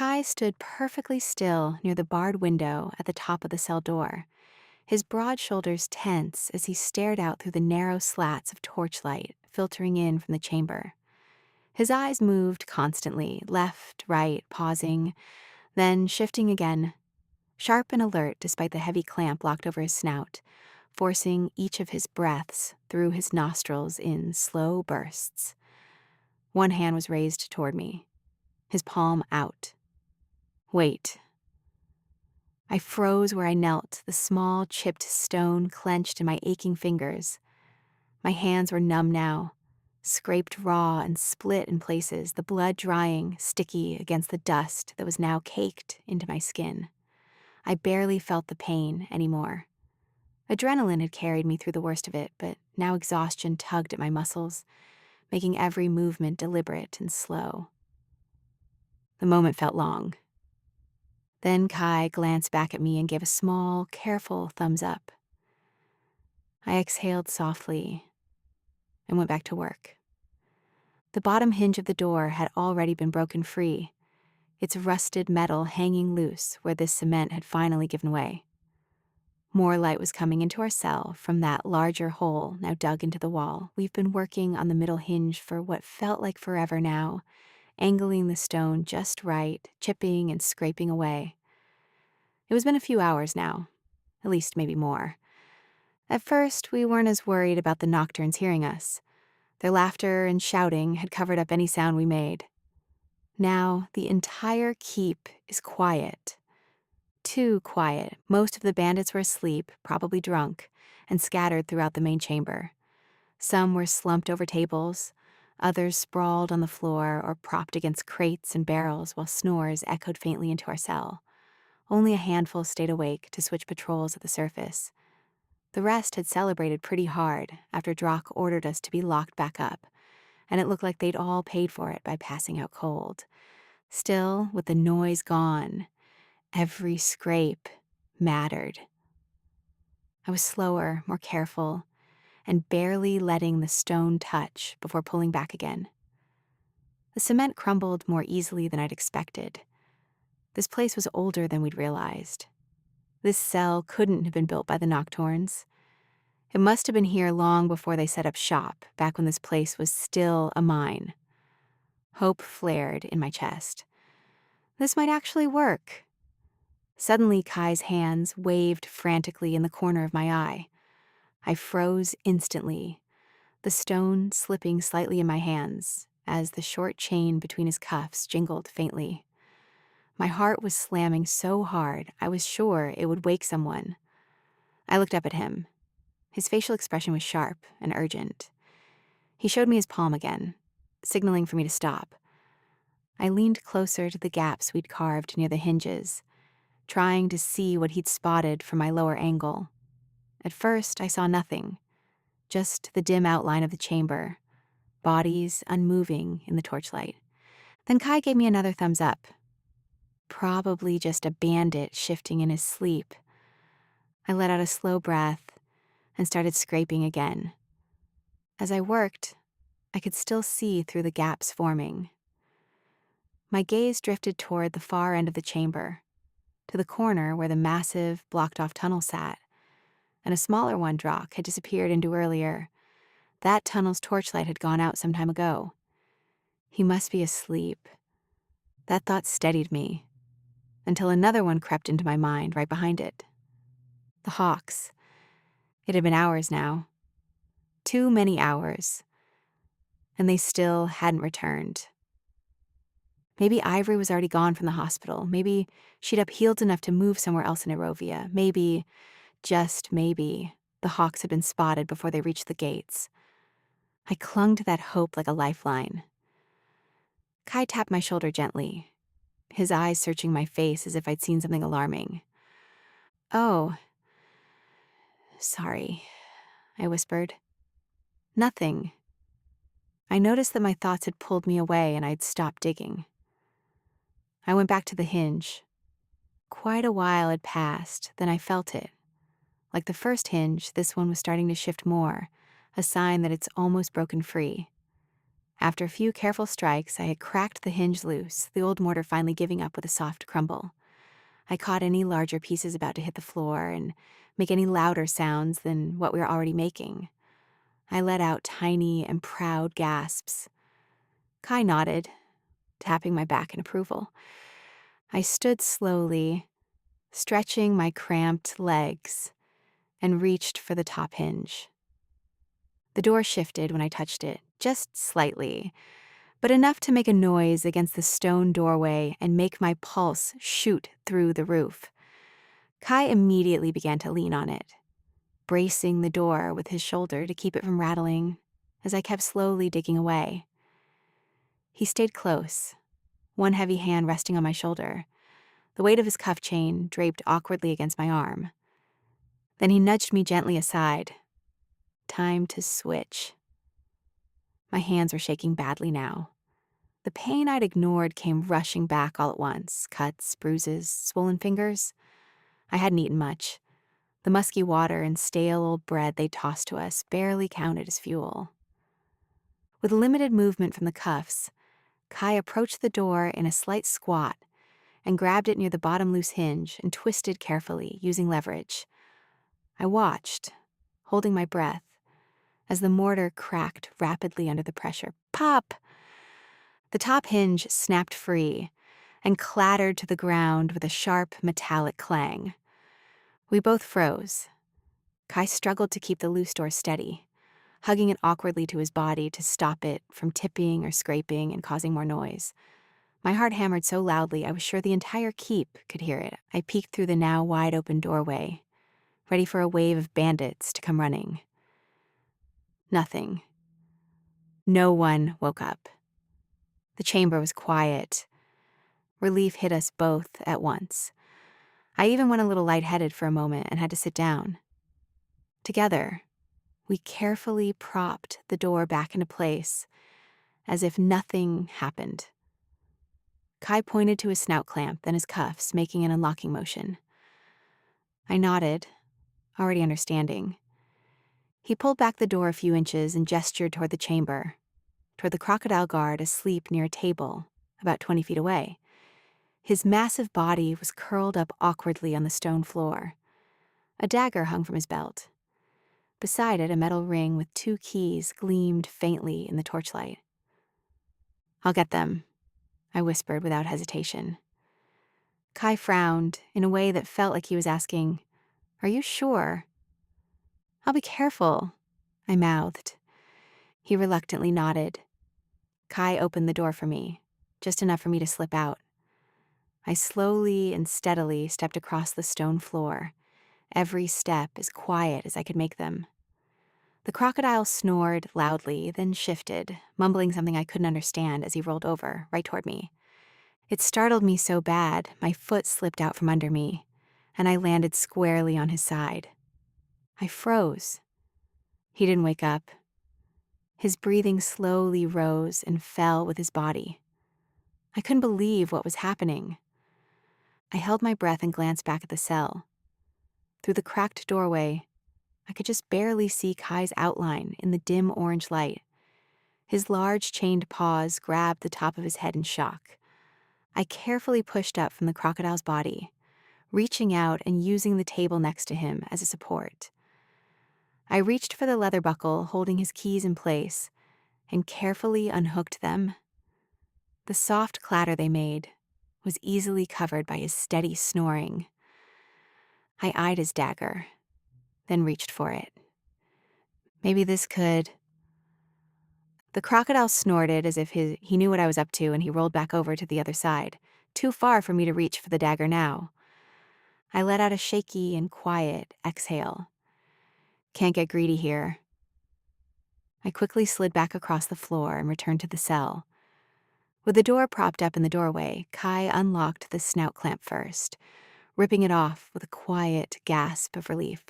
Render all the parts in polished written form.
Kai stood perfectly still near the barred window at the top of the cell door, his broad shoulders tense as he stared out through the narrow slats of torchlight filtering in from the chamber. His eyes moved constantly, left, right, pausing, then shifting again, sharp and alert despite the heavy clamp locked over his snout, forcing each of his breaths through his nostrils in slow bursts. One hand was raised toward me, his palm out. Wait. I froze where I knelt, the small, chipped stone clenched in my aching fingers. My hands were numb now, scraped raw and split in places, the blood drying, sticky against the dust that was now caked into my skin. I barely felt the pain anymore. Adrenaline had carried me through the worst of it, but now exhaustion tugged at my muscles, making every movement deliberate and slow. The moment felt long. Then Kai glanced back at me and gave a small, careful thumbs up. I exhaled softly and went back to work. The bottom hinge of the door had already been broken free, its rusted metal hanging loose where this cement had finally given way. More light was coming into our cell from that larger hole now dug into the wall. We've been working on the middle hinge for what felt like forever now, angling the stone just right, chipping and scraping away. It was been a few hours now, at least maybe more. At first, we weren't as worried about the nocturnes hearing us. Their laughter and shouting had covered up any sound we made. Now, the entire keep is quiet. Too quiet. Most of the bandits were asleep, probably drunk, and scattered throughout the main chamber. Some were slumped over tables, others sprawled on the floor or propped against crates and barrels while snores echoed faintly into our cell. Only a handful stayed awake to switch patrols at the surface. The rest had celebrated pretty hard after Drock ordered us to be locked back up, and it looked like they'd all paid for it by passing out cold. Still, with the noise gone, every scrape mattered. I was slower, more careful, and barely letting the stone touch before pulling back again. The cement crumbled more easily than I'd expected. This place was older than we'd realized. This cell couldn't have been built by the Nocturnes. It must have been here long before they set up shop, back when this place was still a mine. Hope flared in my chest. This might actually work. Suddenly, Kai's hands waved frantically in the corner of my eye. I froze instantly, the stone slipping slightly in my hands as the short chain between his cuffs jingled faintly. My heart was slamming so hard I was sure it would wake someone. I looked up at him. His facial expression was sharp and urgent. He showed me his palm again, signaling for me to stop. I leaned closer to the gaps we'd carved near the hinges, trying to see what he'd spotted from my lower angle. At first, I saw nothing, just the dim outline of the chamber, bodies unmoving in the torchlight. Then Kai gave me another thumbs up. Probably just a bandit shifting in his sleep. I let out a slow breath and started scraping again. As I worked, I could still see through the gaps forming. My gaze drifted toward the far end of the chamber, to the corner where the massive, blocked-off tunnel sat, and a smaller one Drock had disappeared into earlier. That tunnel's torchlight had gone out some time ago. He must be asleep. That thought steadied me, until another one crept into my mind right behind it. The Hawks. It had been hours now. Too many hours. And they still hadn't returned. Maybe Ivory was already gone from the hospital. Maybe she'd up-healed enough to move somewhere else in Erovia. Maybe, just maybe, the Hawks had been spotted before they reached the gates. I clung to that hope like a lifeline. Kai tapped my shoulder gently, his eyes searching my face as if I'd seen something alarming. "Oh, sorry," I whispered. "Nothing." I noticed that my thoughts had pulled me away and I'd stopped digging. I went back to the hinge. Quite a while had passed, then I felt it. Like the first hinge, this one was starting to shift more, a sign that it's almost broken free. After a few careful strikes, I had cracked the hinge loose, the old mortar finally giving up with a soft crumble. I caught any larger pieces about to hit the floor and make any louder sounds than what we were already making. I let out tiny and proud gasps. Kai nodded, tapping my back in approval. I stood slowly, stretching my cramped legs, and reached for the top hinge. The door shifted when I touched it, just slightly, but enough to make a noise against the stone doorway and make my pulse shoot through the roof. Kai immediately began to lean on it, bracing the door with his shoulder to keep it from rattling as I kept slowly digging away. He stayed close, one heavy hand resting on my shoulder, the weight of his cuff chain draped awkwardly against my arm. Then he nudged me gently aside. Time to switch. My hands were shaking badly now. The pain I'd ignored came rushing back all at once, cuts, bruises, swollen fingers. I hadn't eaten much. The musky water and stale old bread they tossed to us barely counted as fuel. With limited movement from the cuffs, Kai approached the door in a slight squat and grabbed it near the bottom loose hinge and twisted carefully, using leverage. I watched, holding my breath, as the mortar cracked rapidly under the pressure. Pop! The top hinge snapped free and clattered to the ground with a sharp, metallic clang. We both froze. Kai struggled to keep the loose door steady, hugging it awkwardly to his body to stop it from tipping or scraping and causing more noise. My heart hammered so loudly I was sure the entire keep could hear it. I peeked through the now wide-open doorway, ready for a wave of bandits to come running. Nothing. No one woke up. The chamber was quiet. Relief hit us both at once. I even went a little lightheaded for a moment and had to sit down. Together, we carefully propped the door back into place, as if nothing happened. Kai pointed to his snout clamp, then his cuffs, making an unlocking motion. I nodded, already understanding. He pulled back the door a few inches and gestured toward the chamber, toward the crocodile guard asleep near a table, about 20 feet away. His massive body was curled up awkwardly on the stone floor. A dagger hung from his belt. Beside it, a metal ring with 2 keys gleamed faintly in the torchlight. "I'll get them," I whispered without hesitation. Kai frowned in a way that felt like he was asking, "Are you sure?" "I'll be careful," I mouthed. He reluctantly nodded. Kai opened the door for me, just enough for me to slip out. I slowly and steadily stepped across the stone floor, every step as quiet as I could make them. The crocodile snored loudly, then shifted, mumbling something I couldn't understand as he rolled over, right toward me. It startled me so bad, my foot slipped out from under me, and I landed squarely on his side. I froze. He didn't wake up. His breathing slowly rose and fell with his body. I couldn't believe what was happening. I held my breath and glanced back at the cell. Through the cracked doorway, I could just barely see Kai's outline in the dim orange light. His large chained paws grabbed the top of his head in shock. I carefully pushed up from the crocodile's body, reaching out and using the table next to him as a support. I reached for the leather buckle holding his keys in place and carefully unhooked them. The soft clatter they made was easily covered by his steady snoring. I eyed his dagger, then reached for it. Maybe this could... The crocodile snorted as if he knew what I was up to, and he rolled back over to the other side, too far for me to reach for the dagger now. I let out a shaky and quiet exhale. Can't get greedy here. I quickly slid back across the floor and returned to the cell. With the door propped up in the doorway, Kai unlocked the snout clamp first, ripping it off with a quiet gasp of relief.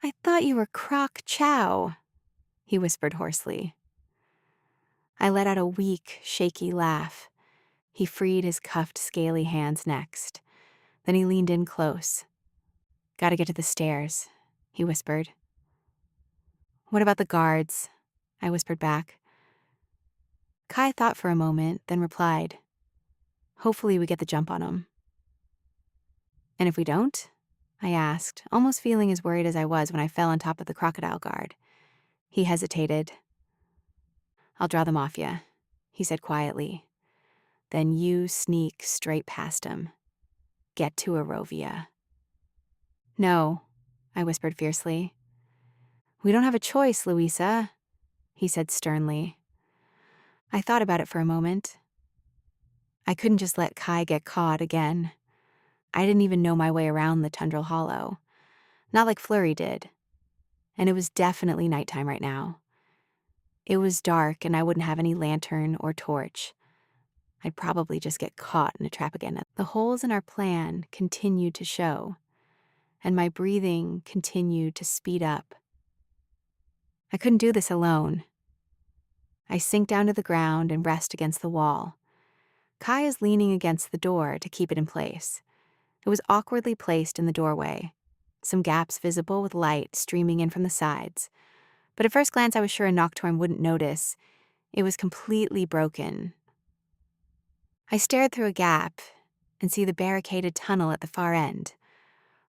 "I thought you were Croc Chow," he whispered hoarsely. I let out a weak, shaky laugh. He freed his cuffed, scaly hands next. Then he leaned in close. "Gotta get to the stairs," he whispered. "What about the guards?" I whispered back. Kai thought for a moment, then replied, "Hopefully we get the jump on him." "And if we don't?" I asked, almost feeling as worried as I was when I fell on top of the crocodile guard. He hesitated. "I'll draw them off ya," he said quietly. "Then you sneak straight past him. Get to Arovia." "No," I whispered fiercely. "We don't have a choice, Louisa," he said sternly. I thought about it for a moment. I couldn't just let Kai get caught again. I didn't even know my way around the tundral hollow. Not like Flurry did. And it was definitely nighttime right now. It was dark and I wouldn't have any lantern or torch. I'd probably just get caught in a trap again. The holes in our plan continued to show, and my breathing continued to speed up. I couldn't do this alone. I sink down to the ground and rest against the wall. Kai is leaning against the door to keep it in place. It was awkwardly placed in the doorway, some gaps visible with light streaming in from the sides. But at first glance I was sure a nocturne wouldn't notice. It was completely broken. I stared through a gap and see the barricaded tunnel at the far end.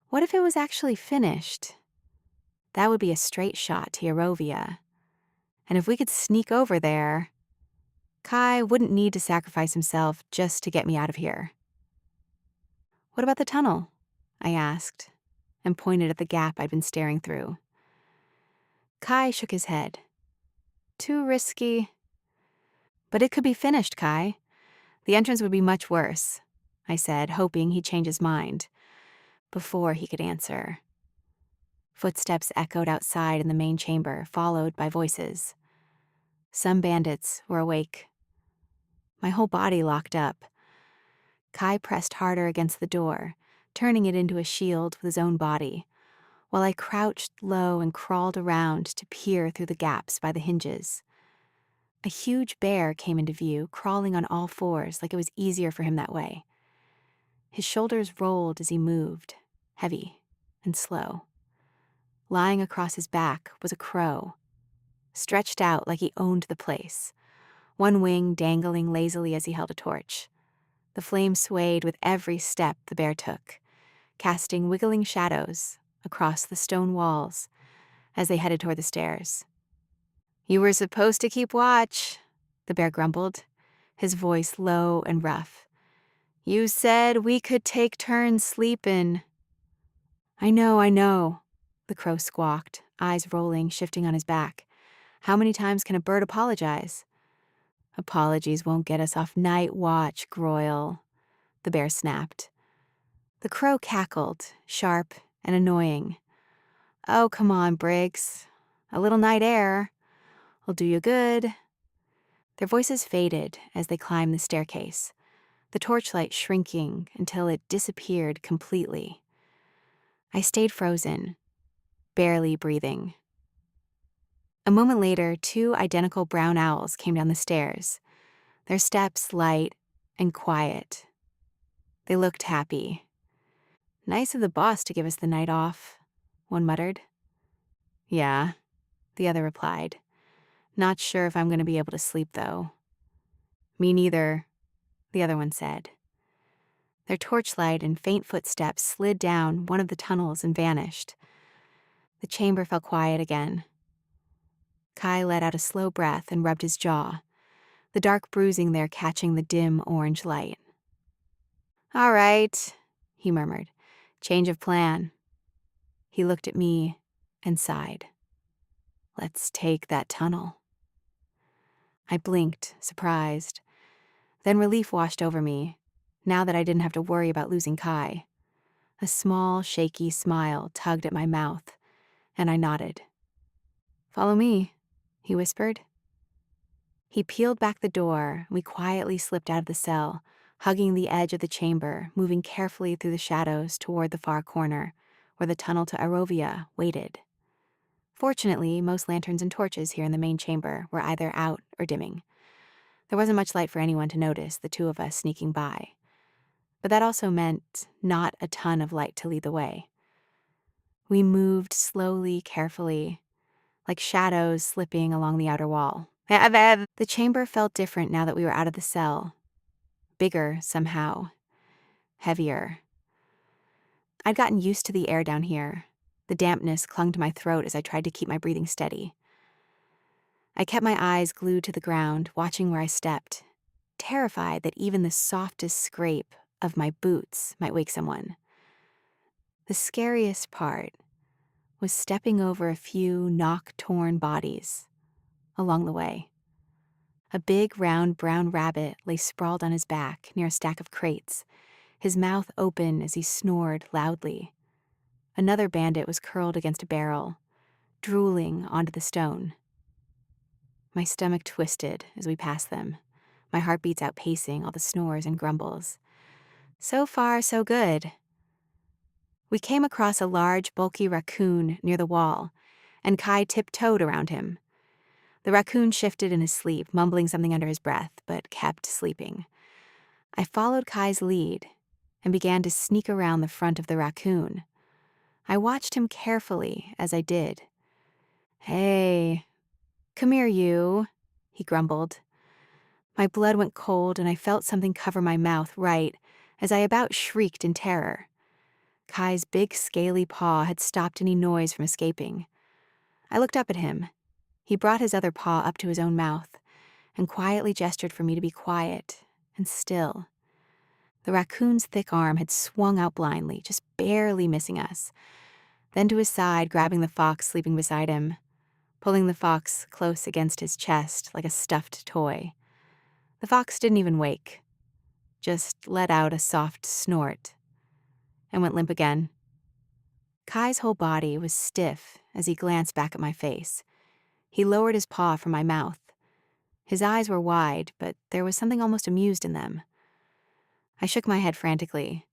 What if it was actually finished? That would be a straight shot to Eurovia. And if we could sneak over there, Kai wouldn't need to sacrifice himself just to get me out of here. "What about the tunnel?" I asked, and pointed at the gap I'd been staring through. Kai shook his head. "Too risky." "But it could be finished, Kai. The entrance would be much worse," I said, hoping he'd change his mind. Before he could answer, footsteps echoed outside in the main chamber, followed by voices. Some bandits were awake. My whole body locked up. Kai pressed harder against the door, turning it into a shield with his own body, while I crouched low and crawled around to peer through the gaps by the hinges. A huge bear came into view, crawling on all fours like it was easier for him that way. His shoulders rolled as he moved, heavy and slow. Lying across his back was a crow, stretched out like he owned the place, one wing dangling lazily as he held a torch. The flame swayed with every step the bear took, casting wiggling shadows across the stone walls as they headed toward the stairs. "You were supposed to keep watch," the bear grumbled, his voice low and rough. "You said we could take turns sleepin'." I know," the crow squawked, eyes rolling, shifting on his back. "How many times can a bird apologize?" "Apologies won't get us off night watch, Groyle," the bear snapped. The crow cackled, sharp and annoying. "Oh, come on, Briggs. A little night air will do you good." Their voices faded as they climbed the staircase, the torchlight shrinking until it disappeared completely. I stayed frozen, barely breathing. A moment later, 2 identical brown owls came down the stairs, their steps light and quiet. They looked happy. "Nice of the boss to give us the night off," one muttered. "Yeah," the other replied. "Not sure if I'm going to be able to sleep, though." "Me neither," the other one said. Their torchlight and faint footsteps slid down one of the tunnels and vanished. The chamber fell quiet again. Kai let out a slow breath and rubbed his jaw, the dark bruising there catching the dim orange light. "All right," he murmured. "Change of plan." He looked at me and sighed. "Let's take that tunnel." I blinked, surprised. Then relief washed over me, now that I didn't have to worry about losing Kai. A small, shaky smile tugged at my mouth, and I nodded. "Follow me," he whispered. He peeled back the door, and we quietly slipped out of the cell, hugging the edge of the chamber, moving carefully through the shadows toward the far corner, where the tunnel to Arovia waited. Fortunately, most lanterns and torches here in the main chamber were either out or dimming. There wasn't much light for anyone to notice the 2 of us sneaking by. But that also meant not a ton of light to lead the way. We moved slowly, carefully, like shadows slipping along the outer wall, The chamber felt different now that we were out of the cell. Bigger, somehow. Heavier. I'd gotten used to the air down here. The dampness clung to my throat as I tried to keep my breathing steady. I kept my eyes glued to the ground, watching where I stepped, terrified that even the softest scrape of my boots might wake someone. The scariest part was stepping over a few knock-torn bodies along the way. A big, round brown rabbit lay sprawled on his back near a stack of crates, his mouth open as he snored loudly. Another bandit was curled against a barrel, drooling onto the stone. My stomach twisted as we passed them, my heartbeats outpacing all the snores and grumbles. So far, so good. We came across a large, bulky raccoon near the wall, and Kai tiptoed around him. The raccoon shifted in his sleep, mumbling something under his breath, but kept sleeping. I followed Kai's lead and began to sneak around the front of the raccoon. I watched him carefully as I did. "Hey, come here, you," he grumbled. My blood went cold and I felt something cover my mouth right as I about shrieked in terror. Kai's big scaly paw had stopped any noise from escaping. I looked up at him. He brought his other paw up to his own mouth and quietly gestured for me to be quiet and still. The raccoon's thick arm had swung out blindly, just barely missing us, then to his side, grabbing the fox sleeping beside him, pulling the fox close against his chest like a stuffed toy. The fox didn't even wake, just let out a soft snort and went limp again. Kai's whole body was stiff as he glanced back at my face. He lowered his paw from my mouth. His eyes were wide, but there was something almost amused in them. I shook my head frantically.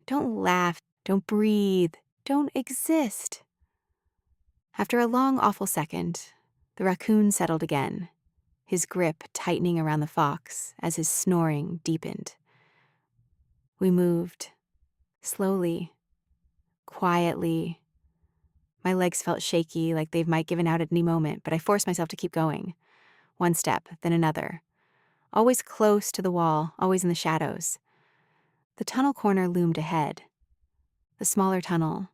Don't laugh, don't breathe, don't exist. After a long, awful second, the raccoon settled again, his grip tightening around the fox as his snoring deepened. We moved, slowly, quietly. My legs felt shaky, like they might give out at any moment, but I forced myself to keep going. One step, then another. Always close to the wall, always in the shadows. The tunnel corner loomed ahead. The smaller tunnel,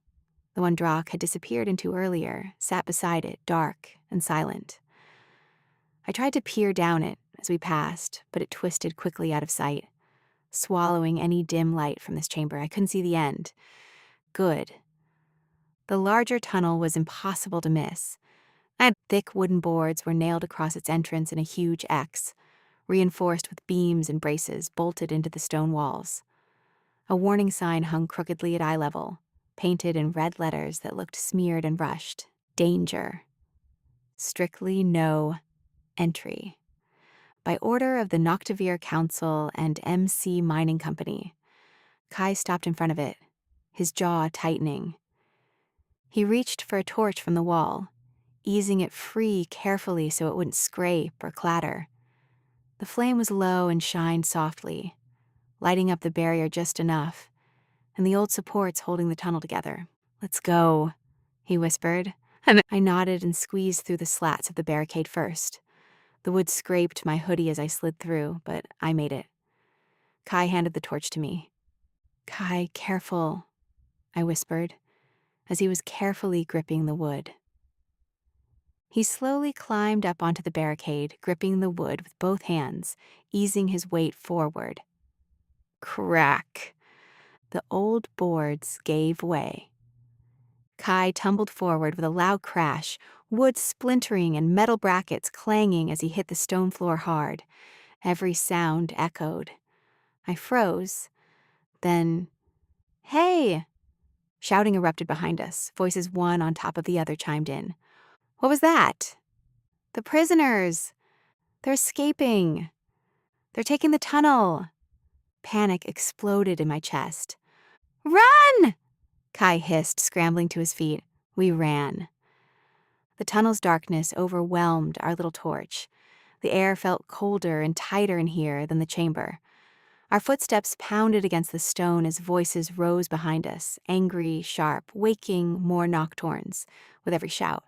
the one Drak had disappeared into earlier, sat beside it, dark and silent. I tried to peer down it as we passed, but it twisted quickly out of sight, swallowing any dim light from this chamber. I couldn't see the end. Good. The larger tunnel was impossible to miss. Thick wooden boards were nailed across its entrance in a huge X, reinforced with beams and braces bolted into the stone walls. A warning sign hung crookedly at eye level, painted in red letters that looked smeared and rushed. Danger. Strictly no entry. By order of the Noctavir Council and MC Mining Company. Kai stopped in front of it, his jaw tightening. He reached for a torch from the wall, easing it free carefully so it wouldn't scrape or clatter. The flame was low and shined softly, lighting up the barrier just enough, and the old supports holding the tunnel together. "Let's go," he whispered. I nodded and squeezed through the slats of the barricade first. The wood scraped my hoodie as I slid through, but I made it. Kai handed the torch to me. "Kai, careful," I whispered, as he was carefully gripping the wood. He slowly climbed up onto the barricade, gripping the wood with both hands, easing his weight forward. Crack! The old boards gave way. Kai tumbled forward with a loud crash, wood splintering and metal brackets clanging as he hit the stone floor hard. Every sound echoed. I froze. Then, "Hey!" Shouting erupted behind us. Voices one on top of the other chimed in. "What was that?" "The prisoners! They're escaping! They're taking the tunnel!" Panic exploded in my chest. "Run!" Kai hissed, scrambling to his feet. We ran. The tunnel's darkness overwhelmed our little torch. The air felt colder and tighter in here than the chamber. Our footsteps pounded against the stone as voices rose behind us, angry, sharp, waking more nocturnes with every shout.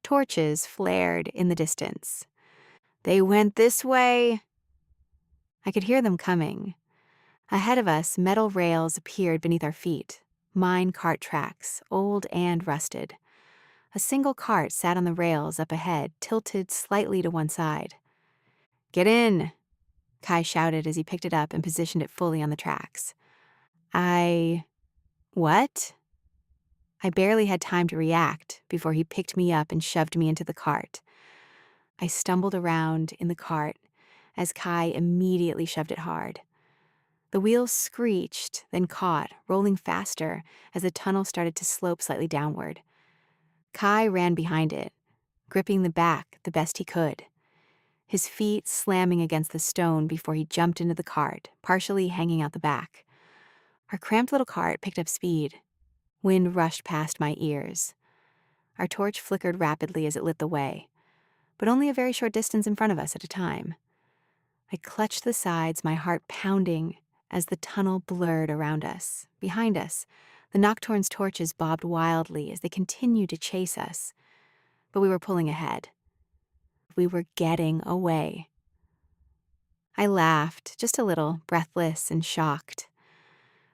Torches flared in the distance. They went this way. I could hear them coming. Ahead of us, metal rails appeared beneath our feet. Mine cart tracks, old and rusted. A single cart sat on the rails up ahead, tilted slightly to one side. Get in, Kai shouted as he picked it up and positioned it fully on the tracks. What? I barely had time to react before he picked me up and shoved me into the cart. I stumbled around in the cart as Kai immediately shoved it hard. The wheels screeched, then caught, rolling faster as the tunnel started to slope slightly downward. Kai ran behind it, gripping the back the best he could, his feet slamming against the stone before he jumped into the cart, partially hanging out the back. Our cramped little cart picked up speed. Wind rushed past my ears. Our torch flickered rapidly as it lit the way, but only a very short distance in front of us at a time. I clutched the sides, my heart pounding as the tunnel blurred around us. Behind us, the Nocturne's torches bobbed wildly as they continued to chase us. But we were pulling ahead. We were getting away. I laughed, just a little, breathless and shocked.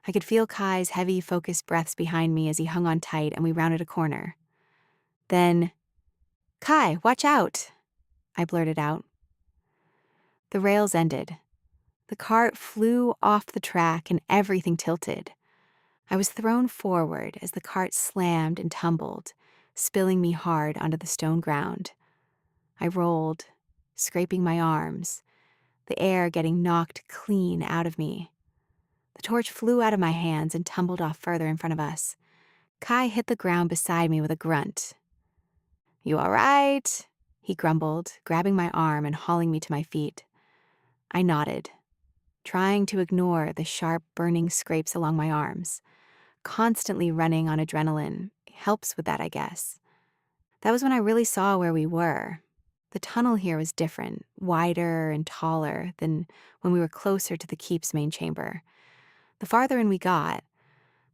I could feel Kai's heavy, focused breaths behind me as he hung on tight and we rounded a corner. Then, "Kai, watch out," I blurted out. The rails ended. The cart flew off the track and everything tilted. I was thrown forward as the cart slammed and tumbled, spilling me hard onto the stone ground. I rolled, scraping my arms, the air getting knocked clean out of me. The torch flew out of my hands and tumbled off further in front of us. Kai hit the ground beside me with a grunt. "You all right?" he grumbled, grabbing my arm and hauling me to my feet. I nodded, trying to ignore the sharp, burning scrapes along my arms. Constantly running on adrenaline helps with that, I guess. That was when I really saw where we were. The tunnel here was different, wider and taller than when we were closer to the keep's main chamber. The farther in we got,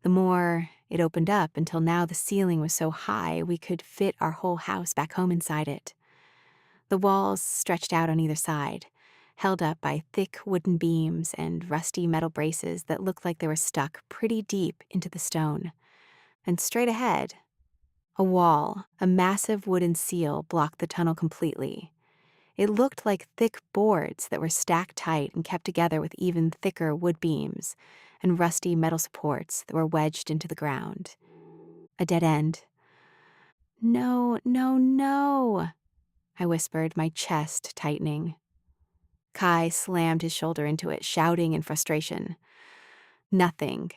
the more it opened up until now the ceiling was so high we could fit our whole house back home inside it. The walls stretched out on either side, held up by thick wooden beams and rusty metal braces that looked like they were stuck pretty deep into the stone. And straight ahead, a wall, a massive wooden seal, blocked the tunnel completely. It looked like thick boards that were stacked tight and kept together with even thicker wood beams and rusty metal supports that were wedged into the ground. A dead end. "No, no, no," I whispered, my chest tightening. Kai slammed his shoulder into it, shouting in frustration. Nothing.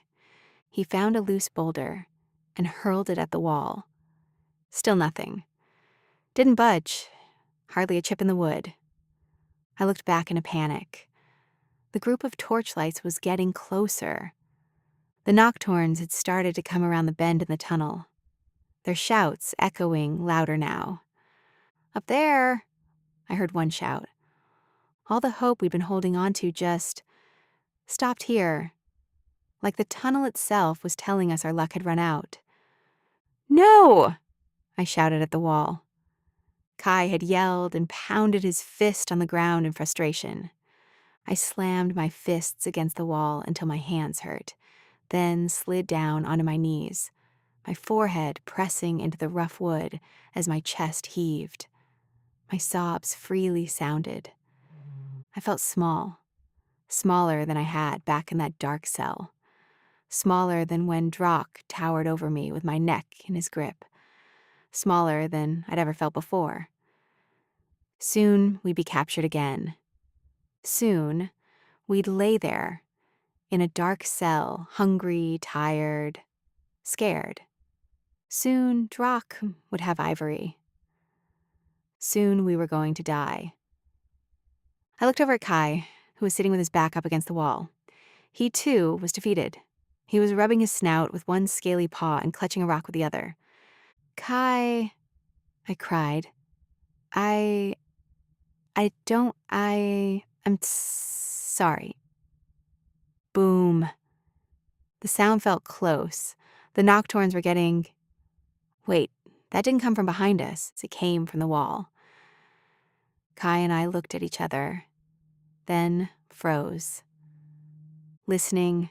He found a loose boulder and hurled it at the wall. Still nothing. Didn't budge. Hardly a chip in the wood. I looked back in a panic. The group of torchlights was getting closer. The Nocturnes had started to come around the bend in the tunnel, their shouts echoing louder now. "Up there," I heard one shout. All the hope we'd been holding on to just stopped here, like the tunnel itself was telling us our luck had run out. "No!" I shouted at the wall. Kai had yelled and pounded his fist on the ground in frustration. I slammed my fists against the wall until my hands hurt, then slid down onto my knees, my forehead pressing into the rough wood as my chest heaved. My sobs freely sounded. I felt small, smaller than I had back in that dark cell, smaller than when Drock towered over me with my neck in his grip, smaller than I'd ever felt before. Soon we'd be captured again. Soon we'd lay there in a dark cell, hungry, tired, scared. Soon Drock would have Ivory. Soon we were going to die. I looked over at Kai, who was sitting with his back up against the wall. He, too, was defeated. He was rubbing his snout with one scaly paw and clutching a rock with the other. "Kai," I cried. I'm sorry." Boom. The sound felt close. The Nocturnes were getting... Wait, that didn't come from behind us. It came from the wall. Kai and I looked at each other, then froze. Listening.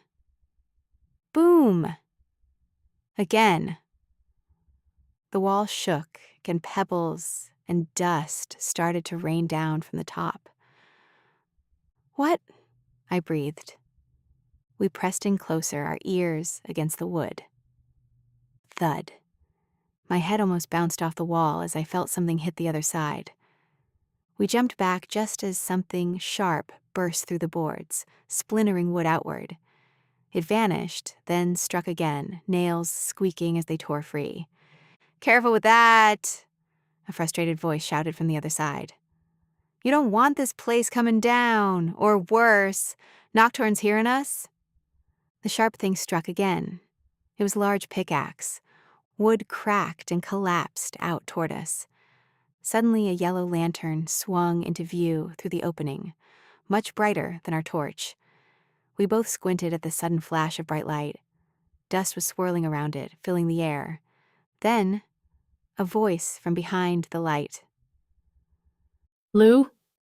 Boom! Again. The wall shook, and pebbles and dust started to rain down from the top. What? I breathed. We pressed in closer, our ears against the wood. Thud. My head almost bounced off the wall as I felt something hit the other side. We jumped back just as something sharp burst through the boards, splintering wood outward. It vanished, then struck again, nails squeaking as they tore free. "Careful with that!" a frustrated voice shouted from the other side. "You don't want this place coming down, or worse, Nocturne's hearing us?" The sharp thing struck again. It was a large pickaxe. Wood cracked and collapsed out toward us. Suddenly, a yellow lantern swung into view through the opening, much brighter than our torch. We both squinted at the sudden flash of bright light. Dust was swirling around it, filling the air. Then, a voice from behind the light. "Lou?"